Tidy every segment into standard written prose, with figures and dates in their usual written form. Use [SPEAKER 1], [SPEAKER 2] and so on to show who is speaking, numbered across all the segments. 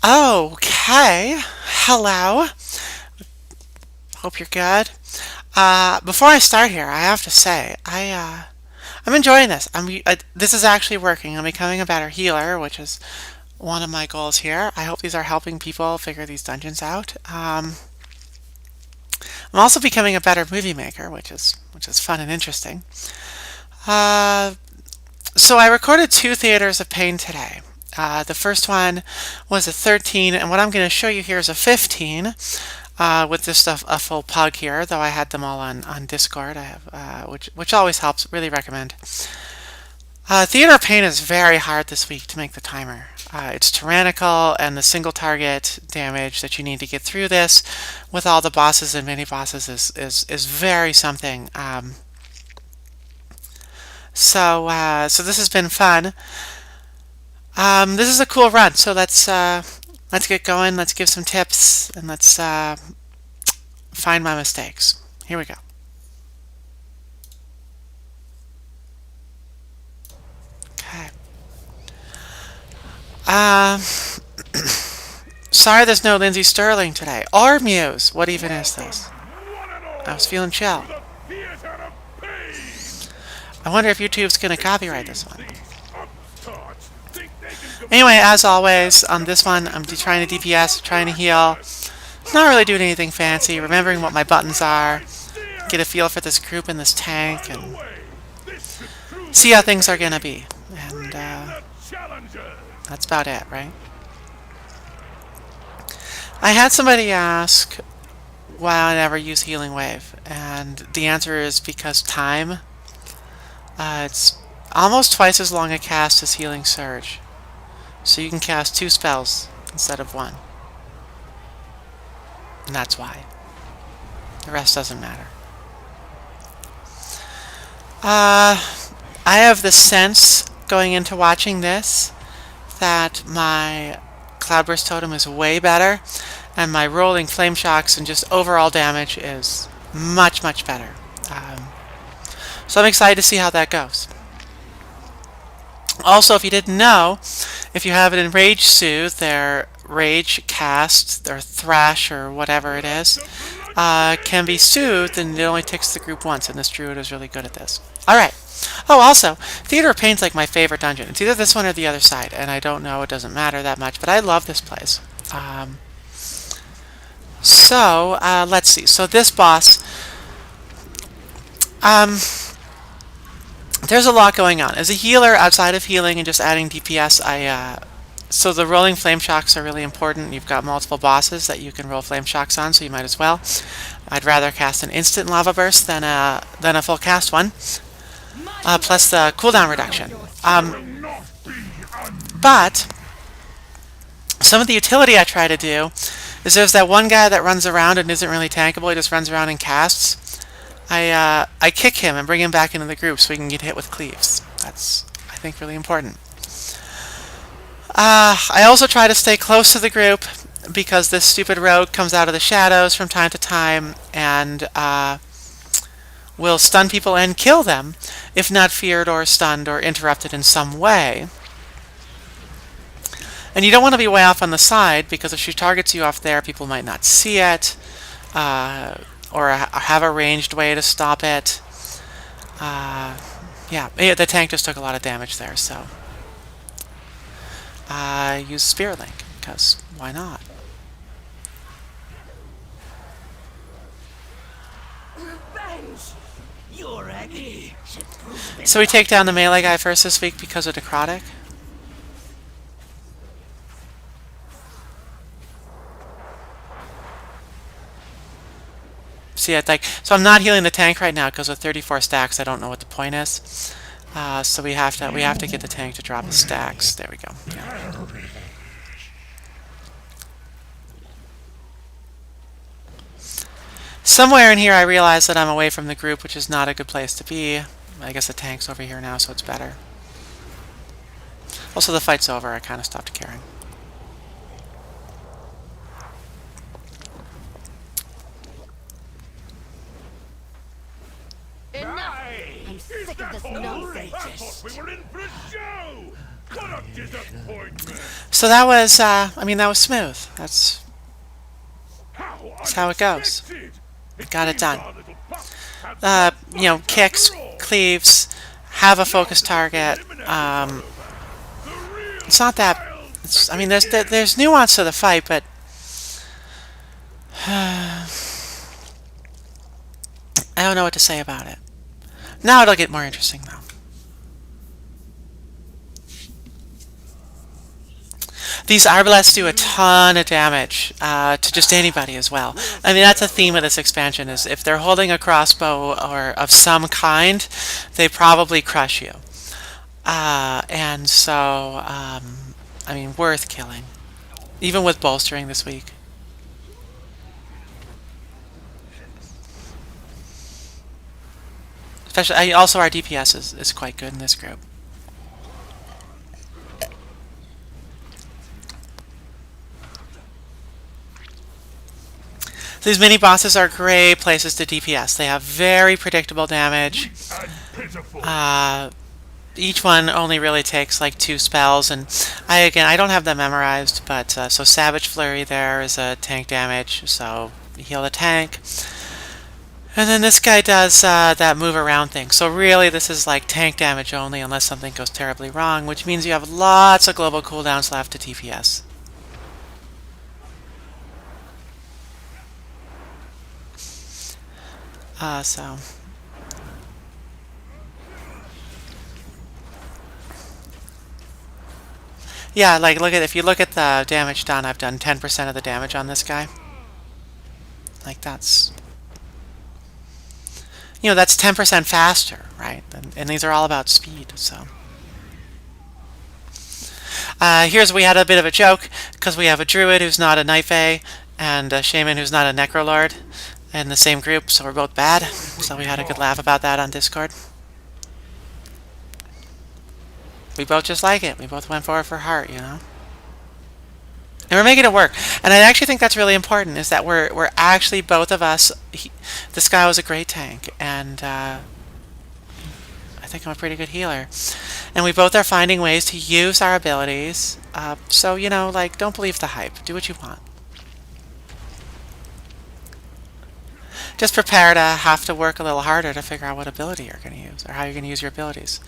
[SPEAKER 1] Okay. Hello. Hope you're good. Before I start here, I have to say I'm enjoying this. This is actually working. I'm becoming a better healer, which is one of my goals here. I hope these are helping people figure these dungeons out. I'm also becoming a better movie maker, which is fun and interesting. Uh, so I recorded 2 theaters of pain today. The first one was a 13, and what I'm going to show you here is a 15. With just a full pug here, though I had them all on Discord. I have which always helps. Really recommend. Theater of Pain is very hard this week to make the timer. It's tyrannical, and the single target damage that you need to get through this with all the bosses and mini bosses is very something. So this has been fun. This is a cool run. So let's get going. Let's give some tips, and let's find my mistakes. Here we go. Okay. Sorry there's no Lindsay Sterling today. Or Muse. What even is this? I was feeling chill. I wonder if YouTube's going to copyright this one. Anyway, as always, on this one, I'm trying to DPS, trying to heal. Not really doing anything fancy, remembering what my buttons are, get a feel for this group and this tank, and see how things are going to be. And that's about it, right? I had somebody ask why I never use Healing Wave, and the answer is because time. It's almost twice as long a cast as Healing Surge. So you can cast 2 spells instead of 1. And that's why. The rest doesn't matter. I have the sense going into watching this that my Cloudburst Totem is way better, and my rolling flame shocks and just overall damage is much, much better. So I'm excited to see how that goes. Also, if you didn't know, if you have it in Rage Soothe, their Rage cast, their Thrash, or whatever it is, can be soothed, and it only ticks the group once, and this druid is really good at this. Alright. Oh, also, Theater of Pain's like my favorite dungeon. It's either this one or the other side, and I don't know, it doesn't matter that much, but I love this place. Let's see. So this boss, there's a lot going on. As a healer, outside of healing and just adding DPS, so the rolling flame shocks are really important. You've got multiple bosses that you can roll flame shocks on, so you might as well. I'd rather cast an instant lava burst than a full cast one. Plus the cooldown reduction. But some of the utility I try to do is there's that one guy that runs around and isn't really tankable. He just runs around and casts. I kick him and bring him back into the group so he can get hit with cleaves. That's, I think, really important. I also try to stay close to the group because this stupid rogue comes out of the shadows from time to time and will stun people and kill them if not feared or stunned or interrupted in some way. And you don't want to be way off on the side because if she targets you off there, people might not see it. Or have a ranged way to stop it. Yeah, the tank just took a lot of damage there, so I use Spirit Link, because why not? So we take down the melee guy first this week because of Necrotic. See, so I'm not healing the tank right now because with 34 stacks, I don't know what the point is. So we have to get the tank to drop his stacks. There we go. Yeah. Somewhere in here, I realize that I'm away from the group, which is not a good place to be. I guess the tank's over here now, so it's better. Also, the fight's over. I kind of stopped caring.
[SPEAKER 2] Enough! I'm sick of this nonsense.
[SPEAKER 3] We were in for a show.
[SPEAKER 1] So that was, I mean, that was smooth. That's how it goes. Got it done. You know, kicks, cleaves, have a focus target. It's not that. I mean, there's nuance to the fight, but I don't know what to say about it. Now it'll get more interesting, though. These arbalests do a ton of damage to just anybody as well. I mean, that's a theme of this expansion, is if they're holding a crossbow or of some kind, they probably crush you. And so, I mean, worth killing. Even with bolstering this week. Especially, also our DPS is quite good in this group. These mini bosses are great places to DPS. They have very predictable damage. Each one only really takes like 2 spells, and I don't have them memorized, but so Savage Flurry there is a tank damage, so heal the tank. And then this guy does that move around thing. So really this is like tank damage only unless something goes terribly wrong, which means you have lots of global cooldowns left to TPS. So yeah, like if you look at the damage done, I've done 10% of the damage on this guy. Like that's, you know, that's 10% faster, right? And these are all about speed, so. We had a bit of a joke, because we have a druid who's not a Night Fae, and a shaman who's not a Necrolord in the same group, so we're both bad. So we had a good laugh about that on Discord. We both just like it. We both went for it for heart, you know? And we're making it work. And I actually think that's really important, is that we're actually, both of us, this guy was a great tank, and I think I'm a pretty good healer. And we both are finding ways to use our abilities. So, you know, like, don't believe the hype. Do what you want. Just prepare to have to work a little harder to figure out what ability you're going to use, or how you're going to use your abilities.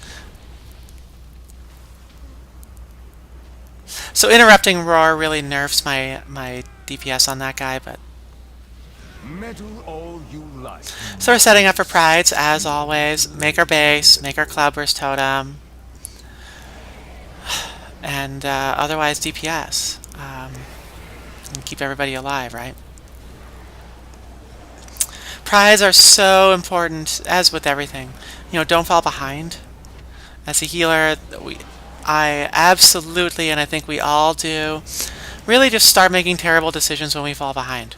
[SPEAKER 1] So interrupting roar really nerfs my DPS on that guy, but
[SPEAKER 2] Meddle all you like.
[SPEAKER 1] so we're setting up for prides as always. Make our base, make our cloudburst totem, and otherwise DPS, and keep everybody alive, right? Prides are so important, as with everything. You know, don't fall behind. As a healer, I absolutely, and I think we all do, really just start making terrible decisions when we fall behind.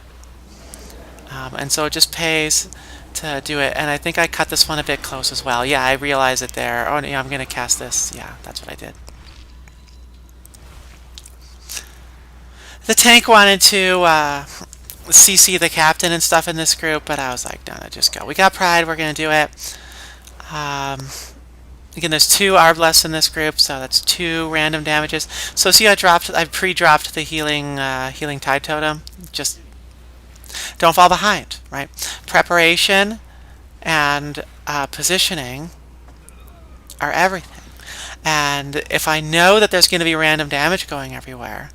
[SPEAKER 1] And so it just pays to do it. And I think I cut this one a bit close as well. Yeah, I realize it there. Oh, yeah, I'm going to cast this. Yeah, that's what I did. The tank wanted to CC the captain and stuff in this group, but I was like, no, just go. We got pride. We're going to do it. Again, there's 2 arbalests in this group, so that's 2 random damages. So see, I pre-dropped the healing tide totem. Just don't fall behind, right? Preparation and positioning are everything. And if I know that there's going to be random damage going everywhere,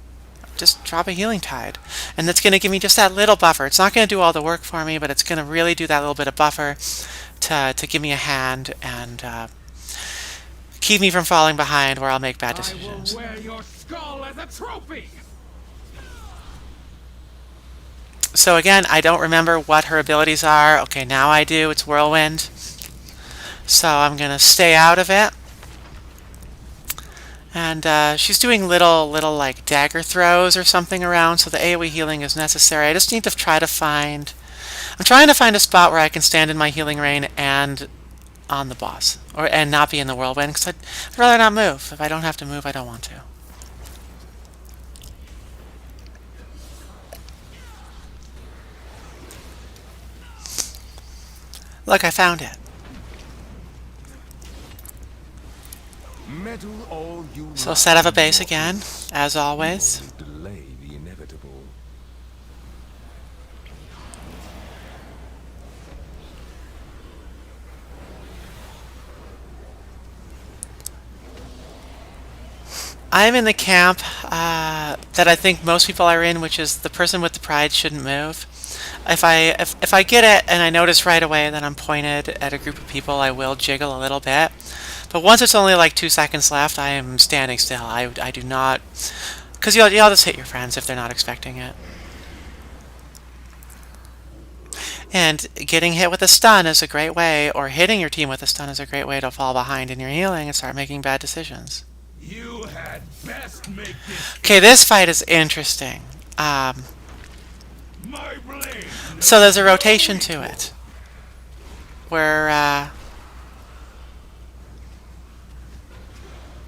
[SPEAKER 1] just drop a healing tide. And that's going to give me just that little buffer. It's not going to do all the work for me, but it's going to really do that little bit of buffer to give me a hand and keep me from falling behind where I'll make bad decisions.
[SPEAKER 2] I will wear your skull as a trophy.
[SPEAKER 1] So again, I don't remember what her abilities are. Okay, now I do. It's Whirlwind. So I'm going to stay out of it. And she's doing little like dagger throws or something around, so the AoE healing is necessary. I just need to try to find... I'm trying to find a spot where I can stand in my healing rain and on the boss, and not be in the whirlwind, because I'd rather not move. If I don't have to move, I don't want to. Look, I found it.
[SPEAKER 2] Meddle all you
[SPEAKER 1] So
[SPEAKER 2] like,
[SPEAKER 1] set up a base again,
[SPEAKER 2] mortals.
[SPEAKER 1] as
[SPEAKER 2] You
[SPEAKER 1] always.
[SPEAKER 2] only delay the inevitable.
[SPEAKER 1] I'm in the camp that I think most people are in, which is the person with the pride shouldn't move. If I get it and I notice right away that I'm pointed at a group of people, I will jiggle a little bit. But once it's only like 2 seconds left, I am standing still. I do not, because you'll just hit your friends if they're not expecting it. And getting hit with a stun is a great way, or hitting your team with a stun is a great way to fall behind in your healing and start making bad decisions.
[SPEAKER 2] You had best make this
[SPEAKER 1] Okay, this fight is interesting.
[SPEAKER 2] my blade.
[SPEAKER 1] So there's a
[SPEAKER 2] No
[SPEAKER 1] rotation to
[SPEAKER 2] equal.
[SPEAKER 1] it. We're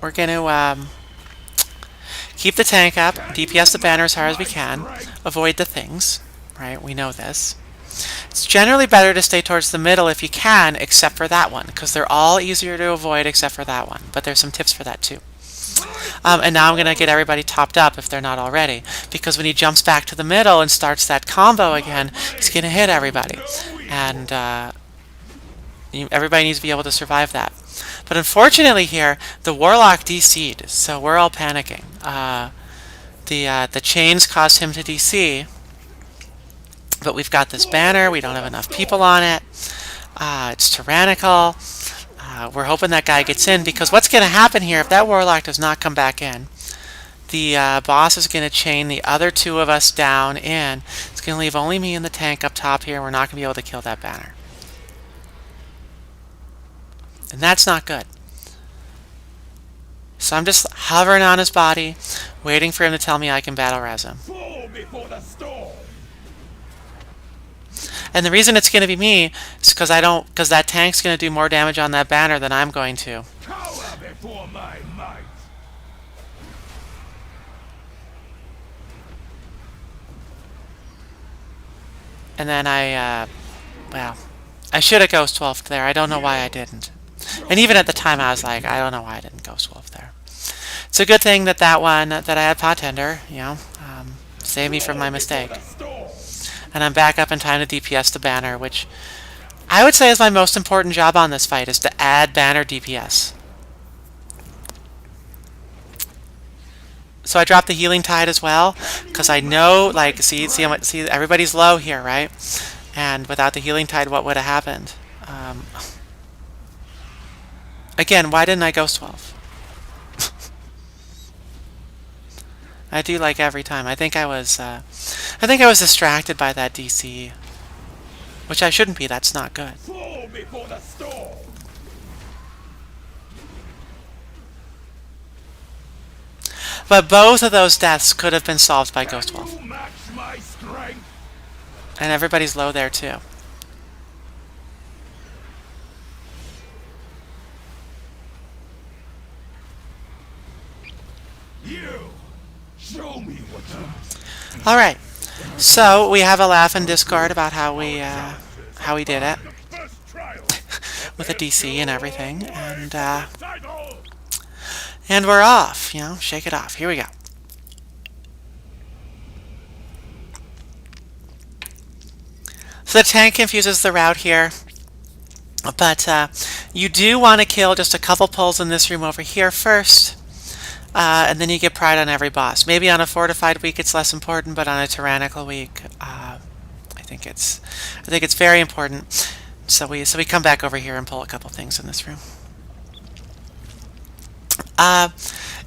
[SPEAKER 1] we're going to keep the tank up, DPS the banner as hard as we can, avoid the things, right? We know this. It's generally better to stay towards the middle if you can, except for that one, because they're all easier to avoid except for that one. But there's some tips for that too. And now I'm going to get everybody topped up if they're not already, because when he jumps back to the middle and starts that combo again, he's going to hit everybody. And everybody needs to be able to survive that. But unfortunately here, the Warlock DC'd, so we're all panicking. The chains caused him to DC, but we've got this banner, we don't have enough people on it. It's tyrannical. We're hoping that guy gets in, because what's going to happen here if that Warlock does not come back in, the boss is going to chain the other two of us down in. It's going to leave only me and the tank up top here. We're not going to be able to kill that banner. And that's not good. So I'm just hovering on his body, waiting for him to tell me I can battle res him.
[SPEAKER 2] Fall before the storm.
[SPEAKER 1] And the reason it's going to be me is because that tank's going to do more damage on that banner than I'm going to.
[SPEAKER 2] Cower before my might.
[SPEAKER 1] And then well, I should have Ghost Wolfed there. I don't know why I didn't. And even at the time, I was like, I don't know why I didn't Ghost Wolf there. It's a good thing that one that I had Pot Tender, saved me from my mistake. And I'm back up in time to DPS the banner, which I would say is my most important job on this fight, is to add banner DPS. So I dropped the healing tide as well, because I know, like, see, everybody's low here, right? And without the healing tide, what would have happened? Again, why didn't I Ghost Wolf? I do like every time. I think I was distracted by that DC, which I shouldn't be. That's not good.
[SPEAKER 2] Fall before the storm.
[SPEAKER 1] But both of those deaths could have been solved by Ghost
[SPEAKER 2] Can
[SPEAKER 1] Wolf,
[SPEAKER 2] you match my strength?
[SPEAKER 1] and everybody's low there too.
[SPEAKER 2] You show me what
[SPEAKER 1] All right, so we have a laugh in Discord about how we did it
[SPEAKER 2] first trial.
[SPEAKER 1] with a DC and everything,
[SPEAKER 2] Title.
[SPEAKER 1] and we're off. Shake it off. Here we go. So the tank confuses the route here, but you do want to kill just a couple pulls in this room over here first, and then you get pride on every boss. Maybe on a fortified week it's less important, but on a tyrannical week, I think it's very important. So we come back over here and pull a couple things in this room.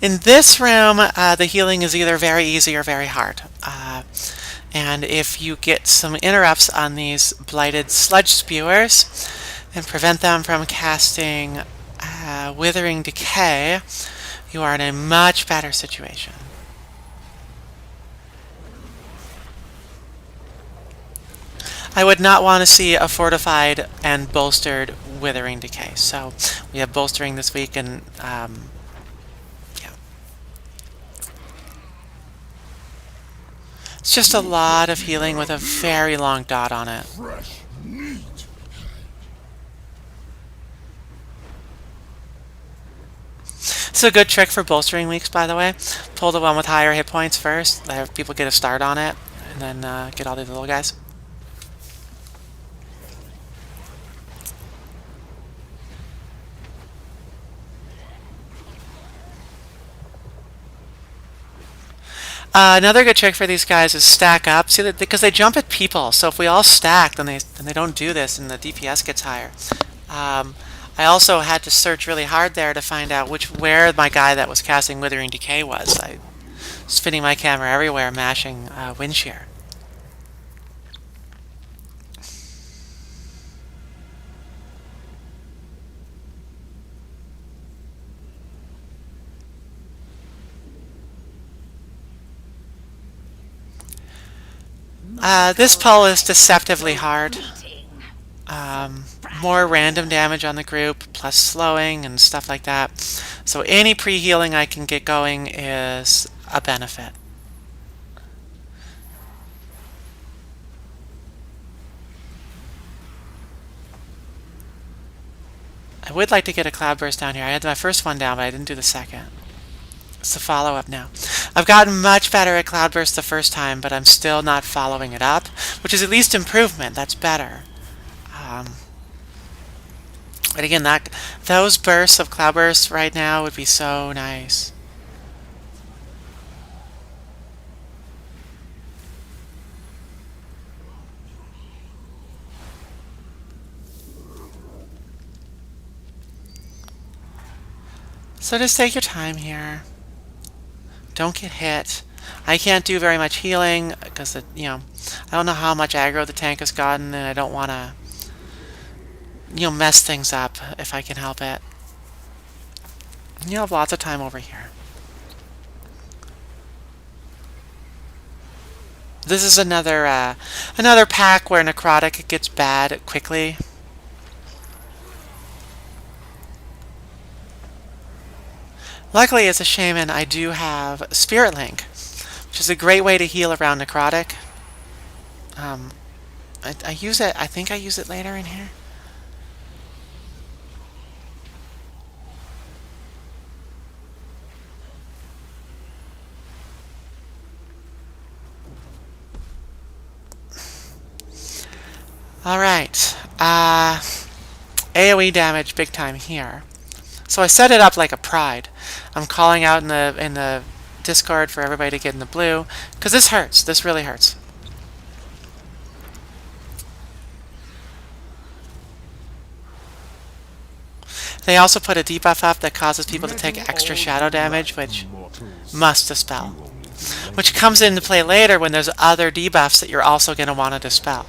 [SPEAKER 1] In this room, the healing is either very easy or very hard. And if you get some interrupts on these blighted sludge spewers and prevent them from casting Withering Decay, you are in a much better situation. I would not want to see a fortified and bolstered Withering Decay. So we have bolstering this week, and yeah. It's just a lot of healing with a very long dot on it.
[SPEAKER 2] Fresh meat.
[SPEAKER 1] This is a good trick for bolstering weeks, by the way. Pull the one with higher hit points first, have people get a start on it, and then get all the little guys. Another good trick for these guys is stack up. See that because they jump at people. So if we all stack, then they don't do this, and the DPS gets higher. Um, I also had to search really hard there to find out where my guy that was casting Withering Decay was. I was spinning my camera everywhere, mashing Wind Shear. This pull is deceptively hard. More random damage on the group, plus slowing and stuff like that. So any pre-healing I can get going is a benefit. I would like to get a cloudburst down here. I had my first one down, but I didn't do the second. It's the follow-up now. I've gotten much better at cloudburst the first time, but I'm still not following it up, which is at least improvement. That's better. But again, those bursts of cloudburst right now would be so nice. So just take your time here. Don't get hit. I can't do very much healing because I don't know how much aggro the tank has gotten, and I don't want to mess things up if I can help it. You have lots of time over here. This is another pack where necrotic gets bad quickly. Luckily, as a shaman, I do have Spirit Link, which is a great way to heal around necrotic. I use it. I think I use it later in here. All right. AoE damage big time here. So I set it up like a pride. I'm calling out in the Discord for everybody to get in the blue because this hurts. This really hurts. They also put a debuff up that causes people to take extra shadow damage, which must dispel. Which comes into play later when there's other debuffs that you're also going to want to dispel.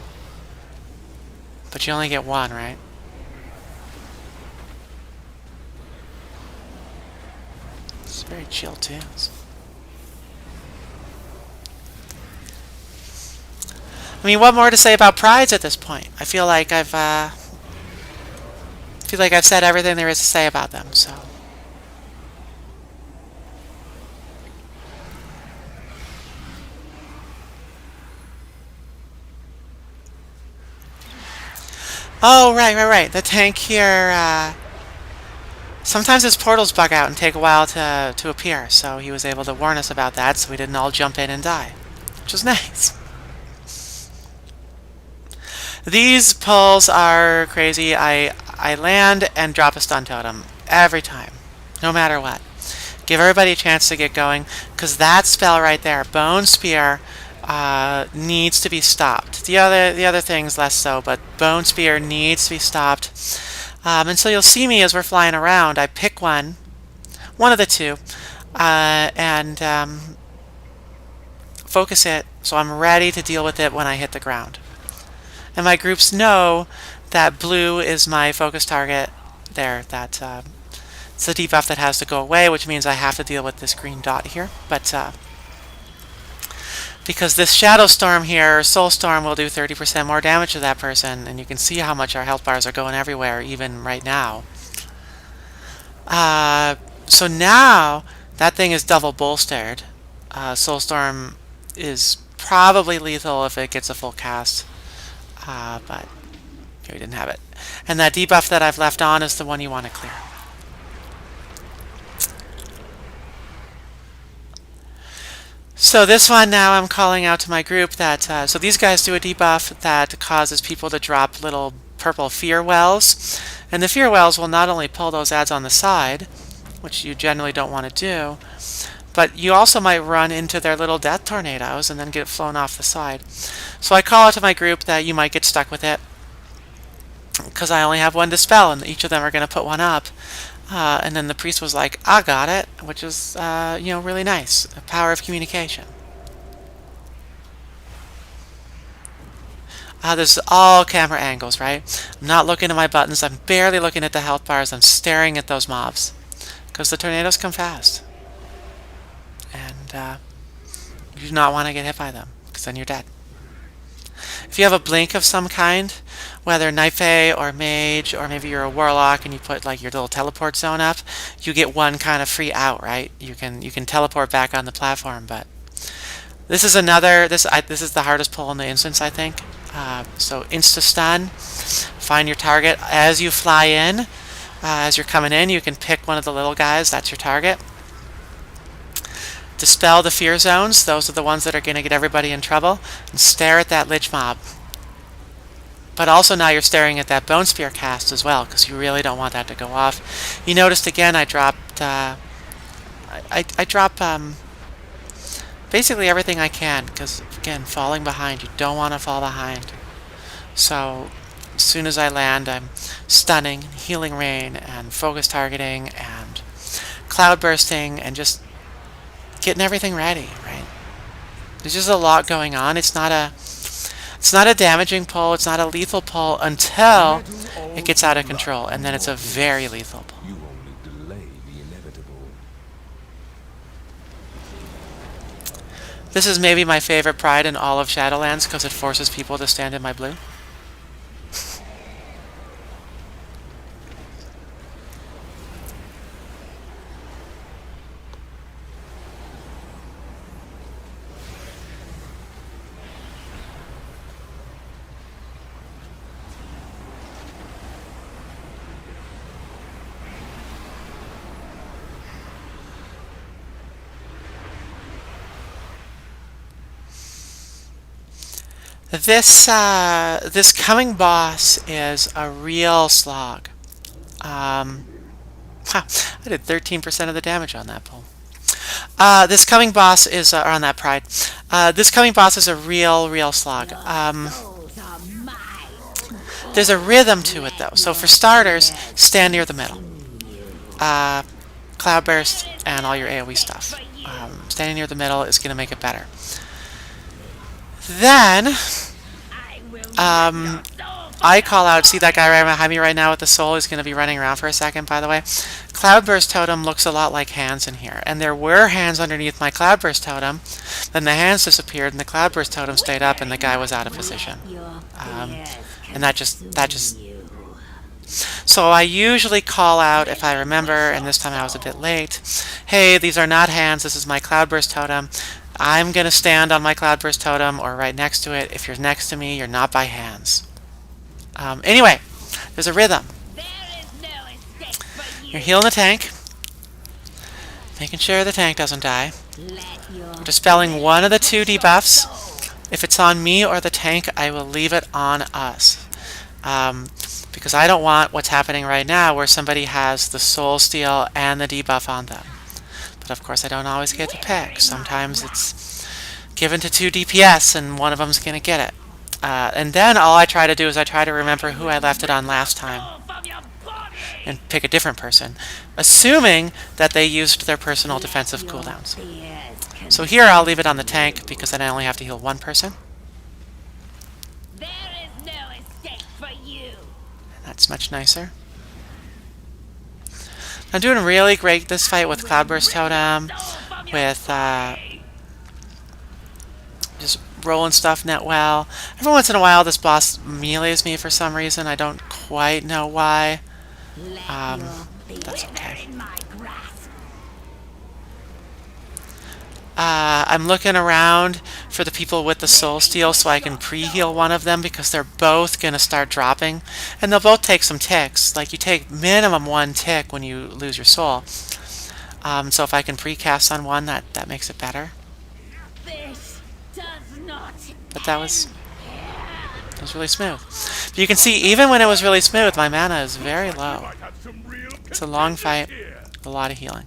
[SPEAKER 1] But you only get one, right? It's very chill tunes. I mean, what more to say about prides at this point? I feel like I've said everything there is to say about them. So. Oh, right. The tank here, sometimes his portals bug out and take a while to appear, so he was able to warn us about that so we didn't all jump in and die, which was nice. These pulls are crazy. I land and drop a stun totem every time, no matter what. Give everybody a chance to get going, because that spell right there, Bone Spear, needs to be stopped. The other things less so, but Bone Spear needs to be stopped. And so you'll see me as we're flying around. I pick one of the two, and focus it so I'm ready to deal with it when I hit the ground. And my groups know that blue is my focus target there. That it's the debuff that has to go away, which means I have to deal with this green dot here. But because this Shadow Storm here, or Soul Storm, will do 30% more damage to that person, and you can see how much our health bars are going everywhere, even right now. So now that thing is double bolstered. Soul Storm is probably lethal if it gets a full cast. But here we didn't have it. And that debuff that I've left on is the one you want to clear. So this one now I'm calling out to my group that, so these guys do a debuff that causes people to drop little purple fear wells. And the fear wells will not only pull those ads on the side, which you generally don't want to do, but you also might run into their little death tornadoes and then get flown off the side. So I call out to my group that you might get stuck with it because I only have one dispel and each of them are going to put one up. And then the priest was like, I got it, which is, really nice. The power of communication. This is all camera angles, right? I'm not looking at my buttons. I'm barely looking at the health bars. I'm staring at those mobs because the tornadoes come fast. And you do not want to get hit by them because then you're dead. If you have a blink of some kind, whether Knife or Mage, or maybe you're a Warlock and you put like your little teleport zone up, you get one kind of free out, right? You can teleport back on the platform, but this is another, this is the hardest pull in the instance, I think. So insta-stun, find your target as you fly in. As you're coming in, you can pick one of the little guys, that's your target. Dispel the fear zones, those are the ones that are going to get everybody in trouble, and stare at that Lich mob. But also now you're staring at that Bone Spear cast as well, because you really don't want that to go off. You noticed again I dropped, I drop basically everything I can, because again, falling behind, you don't want to fall behind. So as soon as I land, I'm stunning, healing rain, and focus targeting, and cloud bursting, and just getting everything ready, right? There's just a lot going on. It's not a damaging pull, it's not a lethal pull until it gets out of control, and then it's a very lethal pull.
[SPEAKER 2] You only delay the inevitable.
[SPEAKER 1] This is maybe my favorite pride in all of Shadowlands because it forces people to stand in my blue. This coming boss is a real slog. I did 13% of the damage on that pull. This coming boss is on that pride. This coming boss is a real slog. There's a rhythm to it though. So for starters, stand near the middle. Cloudburst and all your AoE stuff. Standing near the middle is going to make it better. Then, I call out, see that guy right behind me right now with the soul is going to be running around for a second, by the way. Cloudburst Totem looks a lot like hands in here, and there were hands underneath my Cloudburst Totem, then the hands disappeared and the Cloudburst Totem stayed up and the guy was out of position. And that just, so I usually call out if I remember, and this time I was a bit late, hey, these are not hands, this is my Cloudburst Totem. I'm going to stand on my Cloudburst Totem or right next to it. If you're next to me, you're not by hands. Anyway, there's a rhythm. You're healing the tank, making sure the tank doesn't die. We're dispelling one of the two debuffs. If it's on me or the tank, I will leave it on us. Because I don't want what's happening right now where somebody has the soul steal and the debuff on them. But of course I don't always get to pick. Sometimes it's given to 2 DPS and one of them's going to get it. And then all I try to do is I try to remember who I left it on last time and pick a different person, assuming that they used their personal defensive cooldowns. So here I'll leave it on the tank because then I only have to heal one person. That's much nicer. I'm doing really great this fight with Cloudburst Totem, with just rolling stuff net well. Every once in a while this boss melees me for some reason. I don't quite know why. That's okay. I'm looking around for the people with the soul steal so I can pre-heal one of them because they're both going to start dropping. And they'll both take some ticks. Like you take minimum 1 tick when you lose your soul. So if I can pre-cast on one, that makes it better. But that was really smooth. But you can see, even when it was really smooth, my mana is very low. It's a long fight, a lot of healing.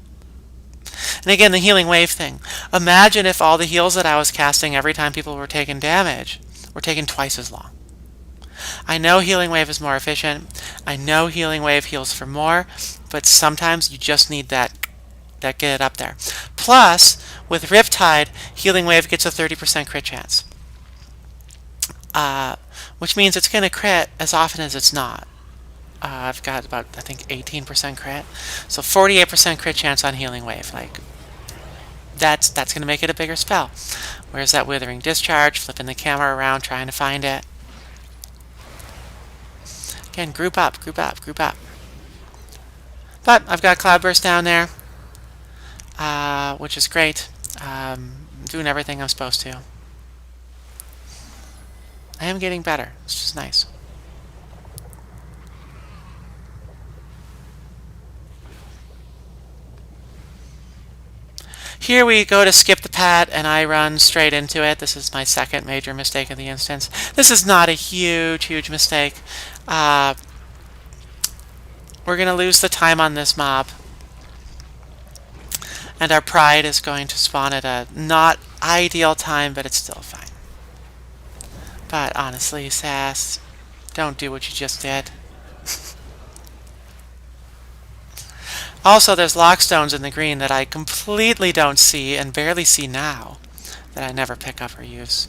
[SPEAKER 1] And again, the healing wave thing. Imagine if all the heals that I was casting every time people were taking damage were taking twice as long. I know healing wave is more efficient. I know healing wave heals for more, but sometimes you just need that get it up there. Plus, with Riptide, healing wave gets a 30% crit chance. Which means it's going to crit as often as it's not. I've got about, I think, 18% crit. So 48% crit chance on healing wave. Like, that's going to make it a bigger spell. Where's that Withering Discharge? Flipping the camera around, trying to find it. Again, group up, group up, group up. But I've got Cloudburst down there, which is great. Doing everything I'm supposed to. I am getting better. It's just nice. Here we go to skip the pad, and I run straight into it. This is my second major mistake of the instance. This is not a huge mistake. We're going to lose the time on this mob. And our pride is going to spawn at a not ideal time, but it's still fine. But honestly, Sass, don't do what you just did. Also, there's lockstones in the green that I completely don't see and barely see now, that I never pick up or use.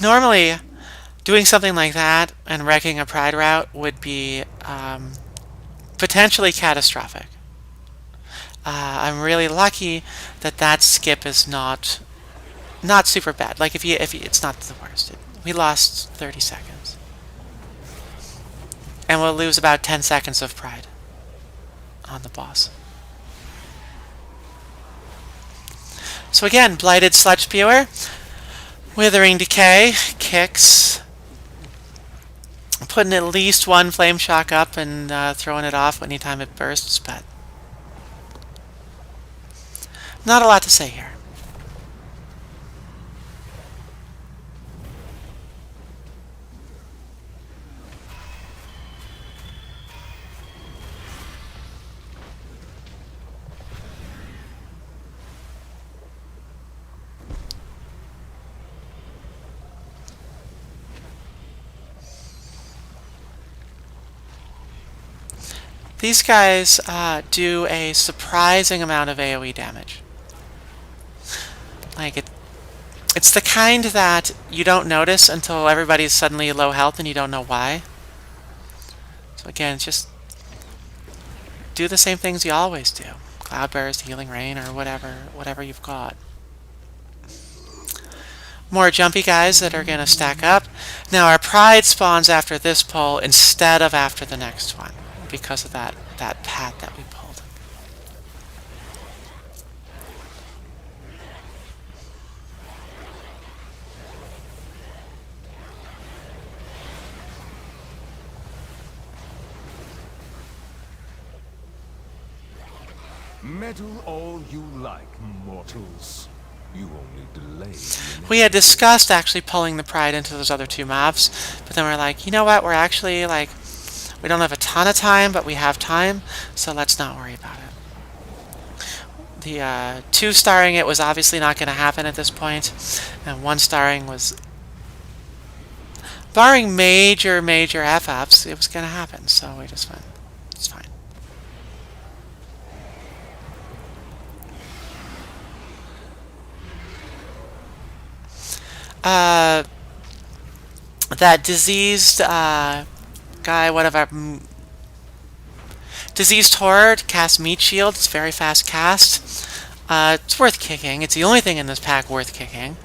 [SPEAKER 1] Normally, doing something like that and wrecking a pride route would be potentially catastrophic. I'm really lucky that that skip is not super bad. Like if you it's not the worst. We lost 30 seconds, and we'll lose about 10 seconds of pride on the boss. So again, Blighted Sludge Spewer, Withering Decay, kicks, putting at least one Flame Shock up and throwing it off anytime it bursts, but not a lot to say here. These guys do a surprising amount of AoE damage. Like it's the kind that you don't notice until everybody's suddenly low health and you don't know why. So again, just do the same things you always do. Cloudburst, Healing Rain, or whatever you've got. More jumpy guys that are going to stack up. Now our pride spawns after this pull instead of after the next one, because of that path that we pulled.
[SPEAKER 2] Meddle all you like, mortals. You only delay.
[SPEAKER 1] We had discussed actually pulling the pride into those other two mobs, but then we're like, you know what, we're actually like, we don't have a ton of time, but we have time, so let's not worry about it. The 2-starring it was obviously not going to happen at this point, and 1-starring was, barring major F-ups, it was going to happen, so we just went, it's fine. That diseased guy, whatever, diseased horde, cast Meat Shield. It's very fast cast. It's worth kicking. It's the only thing in this pack worth kicking.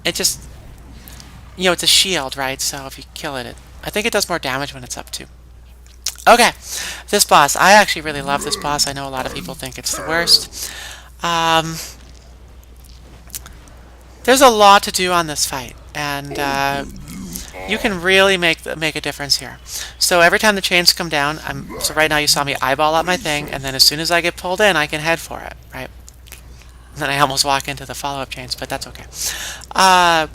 [SPEAKER 1] It just, you know, it's a shield, right? So if you kill it, I think it does more damage when it's up too. Okay, this boss. I actually really love this boss. I know a lot of people think it's the worst. There's a lot to do on this fight. and you can really make a difference here. So every time the chains come down, so right now you saw me eyeball up my thing, and then as soon as I get pulled in, I can head for it, right? And then I almost walk into the follow-up chains, but that's okay. I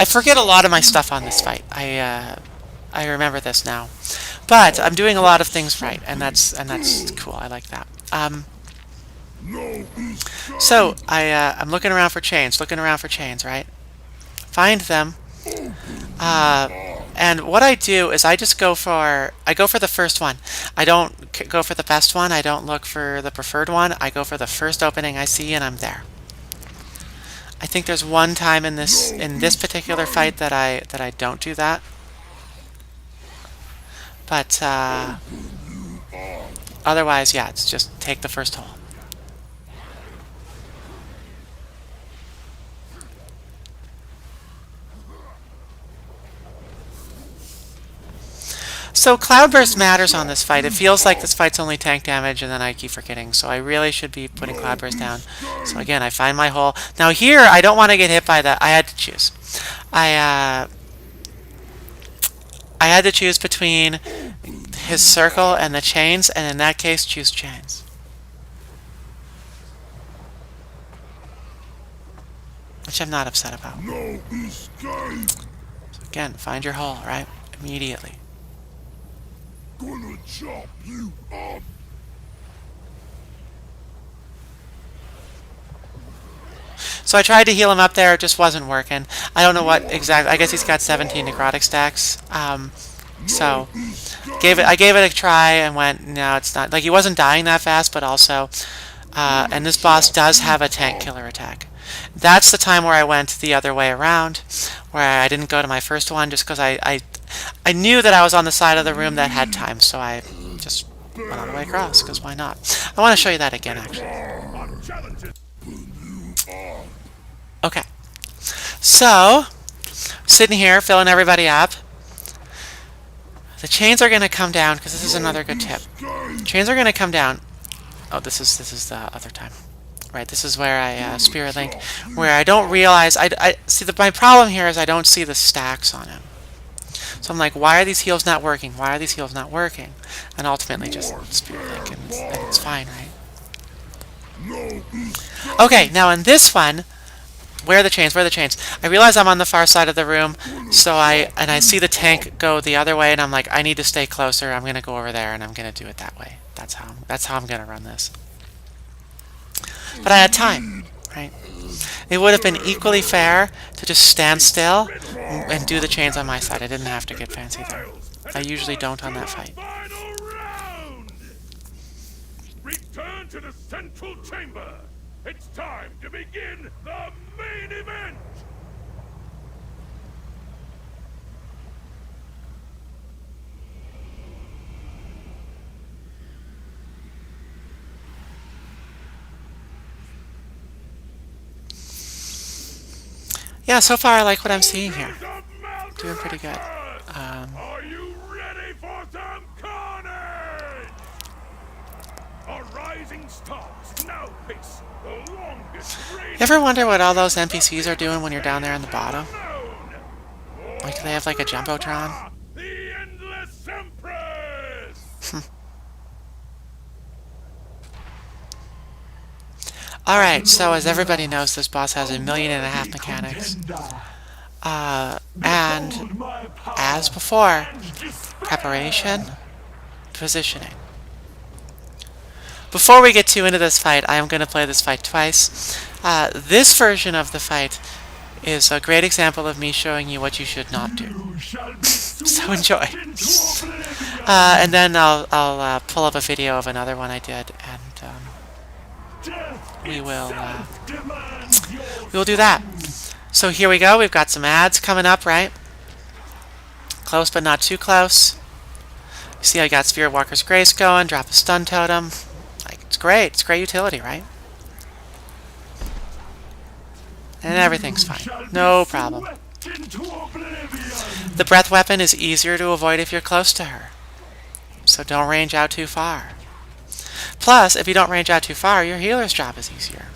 [SPEAKER 1] forget a lot of my stuff on this fight. I remember this now, but I'm doing a lot of things right, and that's cool. I like that. So I'm looking around for chains, right? Find them. And what I do is I go for the first one. I don't go for the best one. I don't look for the preferred one. I go for the first opening I see, and I'm there. I think there's one time in this particular fight that I don't do that, but otherwise, yeah, it's just take the first hole. So Cloudburst matters on this fight. It feels like this fight's only tank damage, and then I keep forgetting. So I really should be putting Cloudburst down. So again, I find my hole. Now here, I don't want to get hit by that. I had to choose. I had to choose between his circle and the chains, and in that case, choose chains. Which I'm not upset about. So again, find your hole, right? Immediately.
[SPEAKER 2] Gonna chop you up.
[SPEAKER 1] So I tried to heal him up there, it just wasn't working. I don't know what exactly. I guess he's got 17 necrotic stacks. So I gave it a try and went, no, it's not. Like, he wasn't dying that fast, but also, and this boss does have a tank killer attack. That's the time where I went the other way around, where I didn't go to my first one just because I knew that I was on the side of the room that had time, so I just went all the way across, because why not? I want to show you that again, actually. Okay. So, sitting here, filling everybody up. The chains are going to come down, because this is another good tip. Chains are going to come down. Oh, this is the other time. Right, this is where I Spirit Link, where I don't realize, I see, my problem here is I don't see the stacks on him. So I'm like, why are these heals not working? Why are these heals not working? And ultimately just Spirit Link, and it's fine, right? Okay, now in this one, where are the chains? Where are the chains? I realize I'm on the far side of the room, so I see the tank go the other way, and I'm like, I need to stay closer. I'm gonna go over there, and I'm gonna do it that way. That's how I'm gonna run this. But I had time, right? It would have been equally fair to just stand still and do the chains on my side. I didn't have to get fancy there. I usually don't on that fight.
[SPEAKER 2] Return to the central chamber. It's time to begin the main event.
[SPEAKER 1] Yeah, so far I like what I'm seeing here. Doing pretty good.
[SPEAKER 2] Are you ready for some carnage? A rising stars now face the longest reign.
[SPEAKER 1] You ever wonder what all those NPCs are doing when you're down there on the bottom? Like, do they have like a Jumbotron?
[SPEAKER 2] The endless empress.
[SPEAKER 1] Alright, so as everybody knows, this boss has 1.5 million mechanics. And as before, preparation, positioning. Before we get too into this fight, I am going to play this fight twice. This version of the fight is a great example of me showing you what you should not do. So enjoy. And then I'll pull up a video of another one I did, and we will do that. So here we go. We've got some ads coming up, right? Close but not too close. You see I got Spirit Walker's Grace going, drop a stun totem. Like, it's great. It's great utility, right? And everything's fine. No problem. The breath weapon is easier to avoid if you're close to her. So don't range out too far. Plus, if you don't range out too far, your healer's job is easier.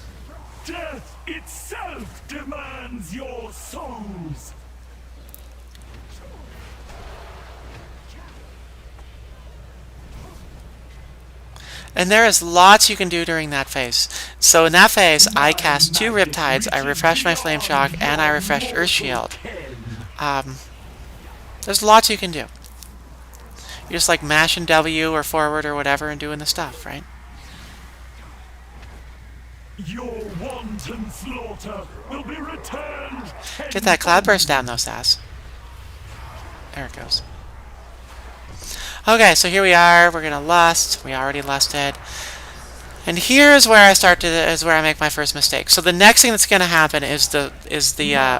[SPEAKER 2] Death itself demands your souls.
[SPEAKER 1] And there is lots you can do during that phase. So in that phase, I
[SPEAKER 2] My
[SPEAKER 1] cast 2
[SPEAKER 2] magic
[SPEAKER 1] Riptides, I
[SPEAKER 2] reaches
[SPEAKER 1] refresh my Flame
[SPEAKER 2] beyond
[SPEAKER 1] Shock, and I
[SPEAKER 2] your
[SPEAKER 1] refreshed Earth
[SPEAKER 2] mortal
[SPEAKER 1] Shield.
[SPEAKER 2] ken.
[SPEAKER 1] Um, there's lots you can do. You're just like mashing W or forward or whatever and doing the stuff, right?
[SPEAKER 2] Your wanton slaughter will be returned
[SPEAKER 1] Get that Cloudburst down
[SPEAKER 2] tenfold.
[SPEAKER 1] though, Sass. There it goes. Okay, so here we are. We're gonna lust. We already lusted. And here is where I make my first mistake. So the next thing that's gonna happen is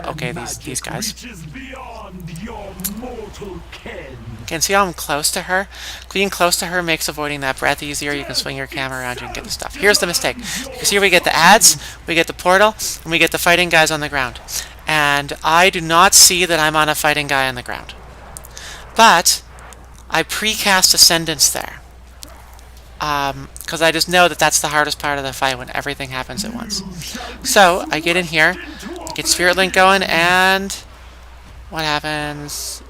[SPEAKER 2] My
[SPEAKER 1] okay, these
[SPEAKER 2] magic
[SPEAKER 1] guys.
[SPEAKER 2] reaches beyond your mortal ken.
[SPEAKER 1] Can see how I'm close to her? Being close to her makes avoiding that breath easier. You can swing your
[SPEAKER 2] Death
[SPEAKER 1] camera around, you can get the
[SPEAKER 2] itself
[SPEAKER 1] stuff. Here's the mistake.
[SPEAKER 2] demands
[SPEAKER 1] Because
[SPEAKER 2] your
[SPEAKER 1] here we get the ads,
[SPEAKER 2] souls.
[SPEAKER 1] we get the portal, and we get the fighting guys on the ground. And I do not see that I'm on a fighting guy on the ground. But I precast Ascendance there. Because I just know that that's the hardest part of the fight when everything happens at once.
[SPEAKER 2] You shall be
[SPEAKER 1] So I get in here,
[SPEAKER 2] swept into
[SPEAKER 1] get Spirit Link going,
[SPEAKER 2] oblivion.
[SPEAKER 1] and what happens?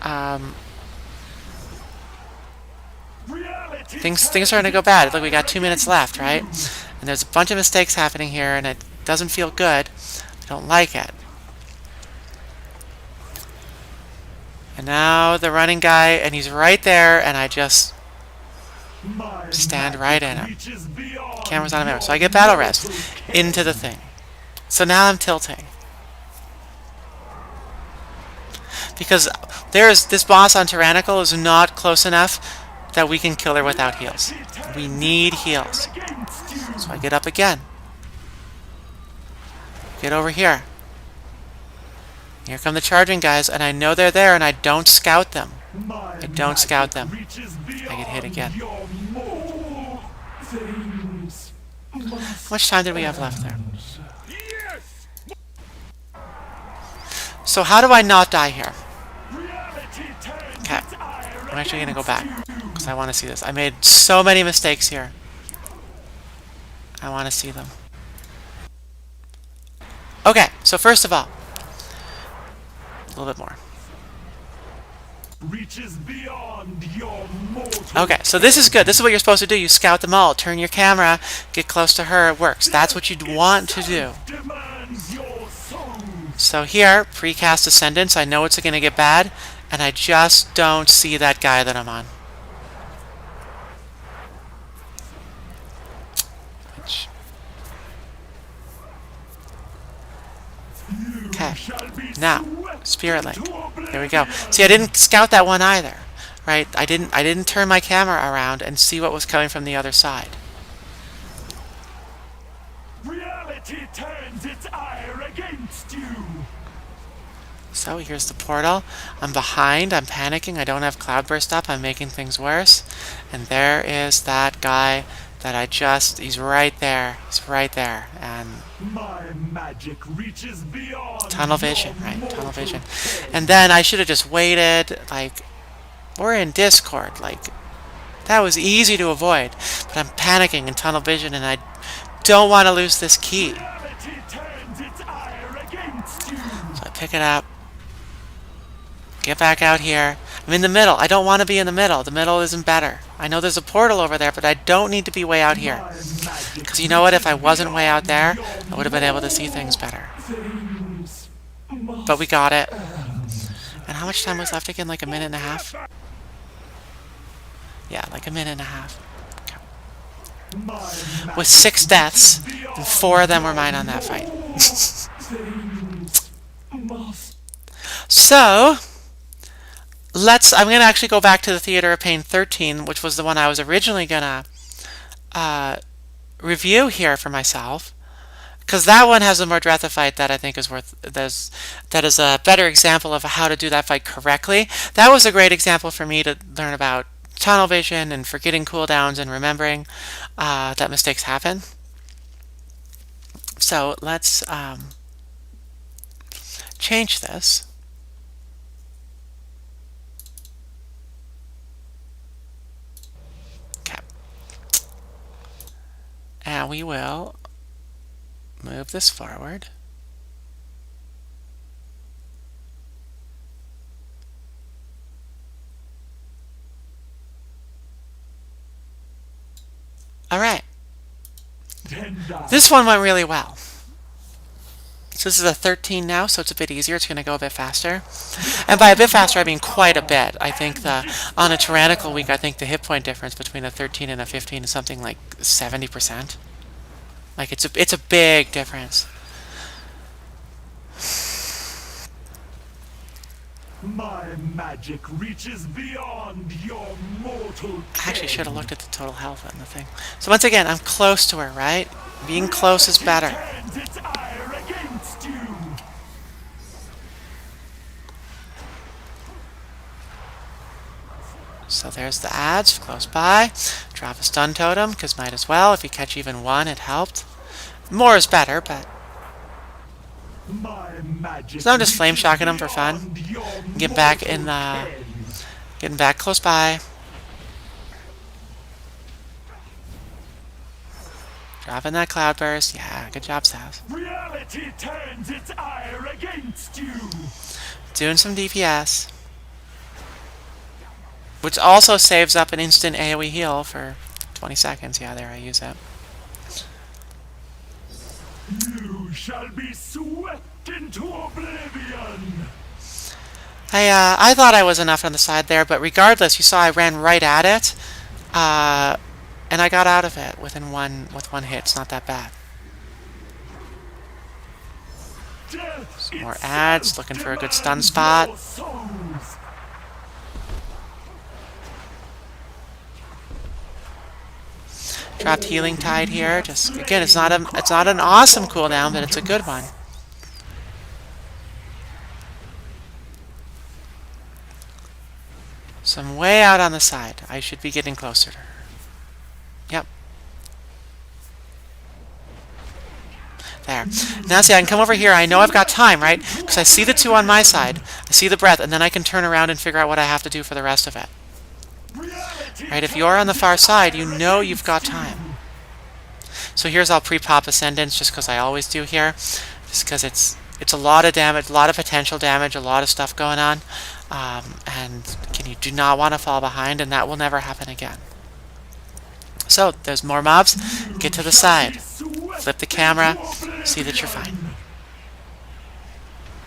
[SPEAKER 1] Um,
[SPEAKER 2] Reality
[SPEAKER 1] things are
[SPEAKER 2] turns
[SPEAKER 1] starting to go
[SPEAKER 2] its
[SPEAKER 1] bad. Look, we got
[SPEAKER 2] ire
[SPEAKER 1] 2 minutes
[SPEAKER 2] against
[SPEAKER 1] left,
[SPEAKER 2] you.
[SPEAKER 1] right? And there's a bunch of mistakes happening here, and it doesn't feel good. I don't like it. And now the running guy, and he's right there, and I just
[SPEAKER 2] My
[SPEAKER 1] stand right
[SPEAKER 2] magic
[SPEAKER 1] in him.
[SPEAKER 2] reaches beyond
[SPEAKER 1] Camera's on a mirror. So
[SPEAKER 2] your
[SPEAKER 1] I get battle rest
[SPEAKER 2] mortal
[SPEAKER 1] into the
[SPEAKER 2] ken.
[SPEAKER 1] thing. So now I'm tilting. Because this boss on Tyrannical is not close enough that we can kill her without heals.
[SPEAKER 2] Reality
[SPEAKER 1] We
[SPEAKER 2] turns its
[SPEAKER 1] need
[SPEAKER 2] ire
[SPEAKER 1] heals.
[SPEAKER 2] against
[SPEAKER 1] So I
[SPEAKER 2] you.
[SPEAKER 1] get up again. Get over here. Here come the charging guys, and I know they're there, and I don't scout them.
[SPEAKER 2] My
[SPEAKER 1] I don't scout
[SPEAKER 2] magic
[SPEAKER 1] them.
[SPEAKER 2] reaches
[SPEAKER 1] I get hit
[SPEAKER 2] beyond
[SPEAKER 1] again.
[SPEAKER 2] your mortal things.
[SPEAKER 1] How much time did we have left there?
[SPEAKER 2] Yes!
[SPEAKER 1] So how do I not die here?
[SPEAKER 2] Reality turns
[SPEAKER 1] Okay,
[SPEAKER 2] its ire
[SPEAKER 1] I'm actually going to go
[SPEAKER 2] against
[SPEAKER 1] back,
[SPEAKER 2] you.
[SPEAKER 1] because I want to see this. I made so many mistakes here. I want to see them. Okay, so first of all, a little bit more.
[SPEAKER 2] Reaches beyond your mortal
[SPEAKER 1] Okay, so this is good. This is what you're supposed to do. You scout them all. Turn your camera, get close to her. It works. That's what you'd want to do.
[SPEAKER 2] itself demands your soul.
[SPEAKER 1] So here, precast Ascendance. I know it's going to get bad, and I just don't see that guy that I'm on. Which- Okay,
[SPEAKER 2] Shall be
[SPEAKER 1] now,
[SPEAKER 2] swept
[SPEAKER 1] Spirit
[SPEAKER 2] into
[SPEAKER 1] Link. There we go.
[SPEAKER 2] oblivion.
[SPEAKER 1] See, I didn't scout that one either, right? I didn't turn my camera around and see what was coming from the other side.
[SPEAKER 2] Reality turns its ire against you.
[SPEAKER 1] So here's the portal. I'm behind. I'm panicking. I don't have Cloudburst up. I'm making things worse. And there is that guy that he's right there. He's right there. And
[SPEAKER 2] My magic reaches beyond
[SPEAKER 1] tunnel vision,
[SPEAKER 2] your
[SPEAKER 1] right? Tunnel
[SPEAKER 2] mortal
[SPEAKER 1] vision.
[SPEAKER 2] ken.
[SPEAKER 1] And then I should have just waited. Like, we're in Discord. Like, that was easy to avoid. But I'm panicking in tunnel vision, and I don't want to lose this key.
[SPEAKER 2] Reality turns its ire against you.
[SPEAKER 1] So I pick it up. Get back out here. I'm in the middle. I don't want to be in the middle. The middle isn't better. I know there's a portal over there, but I don't need to be way out here.
[SPEAKER 2] My magic
[SPEAKER 1] Because you know what? If I
[SPEAKER 2] reaches
[SPEAKER 1] wasn't way out there,
[SPEAKER 2] beyond
[SPEAKER 1] I would have been able to see things better.
[SPEAKER 2] things
[SPEAKER 1] But we
[SPEAKER 2] must
[SPEAKER 1] got it.
[SPEAKER 2] end.
[SPEAKER 1] And how much time was left again? Like a minute and a half? Yeah, like a minute and a half.
[SPEAKER 2] My
[SPEAKER 1] With
[SPEAKER 2] magic
[SPEAKER 1] 6 deaths,
[SPEAKER 2] reaches
[SPEAKER 1] and
[SPEAKER 2] beyond
[SPEAKER 1] 4 of them were
[SPEAKER 2] your
[SPEAKER 1] mine on that fight.
[SPEAKER 2] mortal things must
[SPEAKER 1] So, I'm going to actually go back to the Theater of Pain 13, which was the one I was originally going to review here for myself. Because that one has a more Dretha fight that I think is that is a better example of how to do that fight correctly. That was a great example for me to learn about tunnel vision and forgetting cooldowns and remembering that mistakes happen. So let's change this. Okay. And we will move this forward. All right.
[SPEAKER 2] 10
[SPEAKER 1] This
[SPEAKER 2] die.
[SPEAKER 1] one went really well. So this is a 13 now, so it's a bit easier. It's going to go a bit faster. And by a bit
[SPEAKER 2] Defend
[SPEAKER 1] faster, I
[SPEAKER 2] your
[SPEAKER 1] mean quite a
[SPEAKER 2] tower
[SPEAKER 1] bit. I think
[SPEAKER 2] and
[SPEAKER 1] on a
[SPEAKER 2] destroy
[SPEAKER 1] tyrannical week,
[SPEAKER 2] them.
[SPEAKER 1] I think the hit point difference between a 13 and a 15 is something like 70%. Like it's a big difference.
[SPEAKER 2] My magic reaches beyond your mortal
[SPEAKER 1] I actually should have
[SPEAKER 2] ken.
[SPEAKER 1] looked at the total health on the thing. So once again, I'm close to her, right? Being close is
[SPEAKER 2] Reality
[SPEAKER 1] better.
[SPEAKER 2] turns its ire against you.
[SPEAKER 1] So there's the ads close by. Drop a stun totem, because might as well. If you catch even one, it helped. More is better, but...
[SPEAKER 2] My magic
[SPEAKER 1] So I'm just flame
[SPEAKER 2] reaches
[SPEAKER 1] shocking them for fun.
[SPEAKER 2] beyond your
[SPEAKER 1] Get back in
[SPEAKER 2] mortal
[SPEAKER 1] the...
[SPEAKER 2] ken.
[SPEAKER 1] Getting back close by. Dropping that cloudburst. Yeah, good job, Saz.
[SPEAKER 2] Reality turns its ire against you.
[SPEAKER 1] Doing some DPS. Which also saves up an instant AoE heal for 20 seconds. Yeah, there, I use it.
[SPEAKER 2] You shall be swept into oblivion.
[SPEAKER 1] I thought I was enough on the side there, but regardless, you saw I ran right at it. And I got out of it with one hit. It's not that bad.
[SPEAKER 2] Death
[SPEAKER 1] Some more ads,
[SPEAKER 2] itself
[SPEAKER 1] looking for a good stun
[SPEAKER 2] demands
[SPEAKER 1] spot.
[SPEAKER 2] your souls.
[SPEAKER 1] Dropped Healing Tide
[SPEAKER 2] You
[SPEAKER 1] here.
[SPEAKER 2] have
[SPEAKER 1] Just again, it's
[SPEAKER 2] slain
[SPEAKER 1] not an awesome cooldown, but it's a good one.
[SPEAKER 2] vengeance.
[SPEAKER 1] So I'm way out on the side. I should be getting closer to her. Yep. There. Now see, I can come over here. I know I've got time, right? Because I see the two on my side. I see the breath, and then I can turn around and figure out what I have to do for the rest of it.
[SPEAKER 2] Reality
[SPEAKER 1] Right? If you're on the
[SPEAKER 2] turns
[SPEAKER 1] far
[SPEAKER 2] its
[SPEAKER 1] side, you
[SPEAKER 2] ire
[SPEAKER 1] know you've got
[SPEAKER 2] against you.
[SPEAKER 1] time. So here's I'll pre-pop Ascendance just because I always do here. Just because it's a lot of damage, a lot of potential damage, a lot of stuff going on. And again, you do not want to fall behind, and that will never happen again. So there's more mobs. Get
[SPEAKER 2] You
[SPEAKER 1] to the
[SPEAKER 2] shall be
[SPEAKER 1] side. Flip the
[SPEAKER 2] swept into
[SPEAKER 1] camera. See that you're fine.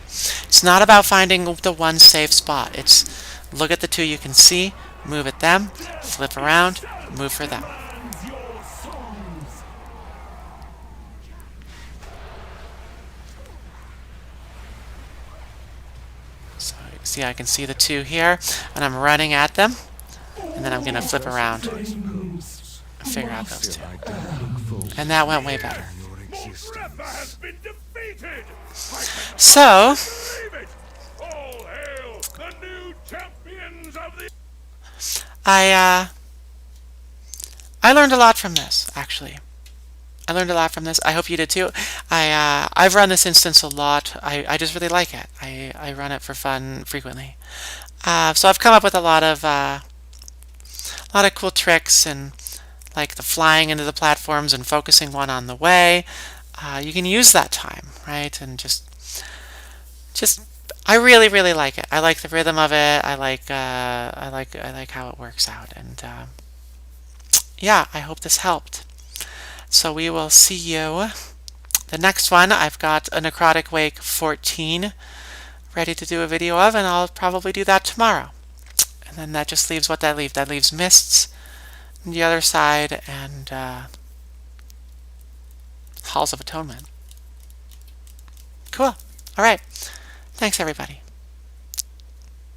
[SPEAKER 2] oblivion.
[SPEAKER 1] It's not about finding the one safe spot. It's look at the two you can see, move at them,
[SPEAKER 2] Death
[SPEAKER 1] flip around,
[SPEAKER 2] itself
[SPEAKER 1] move for them.
[SPEAKER 2] demands your souls.
[SPEAKER 1] So see, I can see the two here, and I'm running at them, and then I'm going to flip
[SPEAKER 2] All
[SPEAKER 1] around
[SPEAKER 2] things
[SPEAKER 1] and figure out those
[SPEAKER 2] must
[SPEAKER 1] two.
[SPEAKER 2] end.
[SPEAKER 1] And that went way better.
[SPEAKER 2] Moltretha has been defeated. I cannot
[SPEAKER 1] So,
[SPEAKER 2] believe it. All hail the new champions of the...
[SPEAKER 1] I I learned a lot from this, actually. I learned a lot from this. I hope you did too. I've run this instance a lot. I just really like it. I run it for fun frequently. So I've come up with a lot of cool tricks, and like the flying into the platforms and focusing one on the way. You can use that time, right? And just I really really like it. I like the rhythm of it. I like how it works out. And yeah, I hope this helped. So we will see you the next one. I've got a Necrotic Wake 14 ready to do a video of, and I'll probably do that tomorrow. And then that just leaves what that leaves. That leaves Mists on the other side, and Halls of Atonement. Cool. All right. Thanks, everybody.